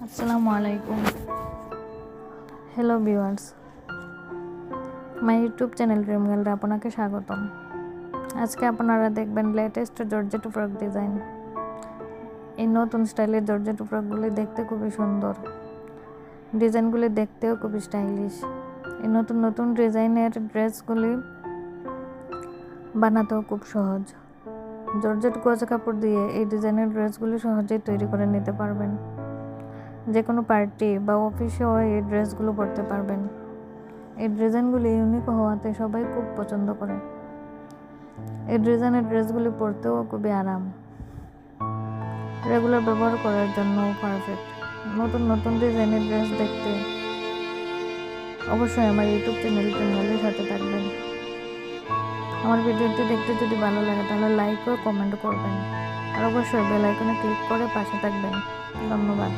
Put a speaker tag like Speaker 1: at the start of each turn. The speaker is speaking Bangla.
Speaker 1: আসসালামু আলাইকুম। Hello viewers, my YouTube channel dream গার্লরে আপনাকে স্বাগতম। আজকে আপনারা দেখবেন লেটেস্ট জর্জেট ফ্রক ডিজাইন। এই নতুন স্টাইলের জর্জেট ফ্রকগুলি দেখতে খুবই সুন্দর, ডিজাইনগুলি দেখতেও খুবই স্টাইলিশ। এই নতুন নতুন ডিজাইনের ড্রেসগুলি বানাতেও খুব সহজ। জর্জেট গজ কাপড় দিয়ে এই ডিজাইনের ড্রেসগুলি সহজেই তৈরি করে নিতে পারবেন। যে কোনো পার্টি বা অফিসেও এই ড্রেসগুলো পরতে পারবেন। এই ডিজাইনগুলি ইউনিক হওয়াতে সবাই খুব পছন্দ করে। এই ডিজাইনের ড্রেসগুলি পরতেও খুবই আরাম, রেগুলার ব্যবহার করার জন্য পারফেক্ট। নতুন নতুন ডিজাইনের ড্রেস দেখতে অবশ্যই আমার ইউটিউব চ্যানেলের সাথে থাকবেন। আমার ভিডিওটি দেখতে যদি ভালো লাগে তাহলে লাইক ও কমেন্ট করবেন, আর অবশ্যই বেল আইকনে ক্লিক করে পাশে থাকবেন। ধন্যবাদ।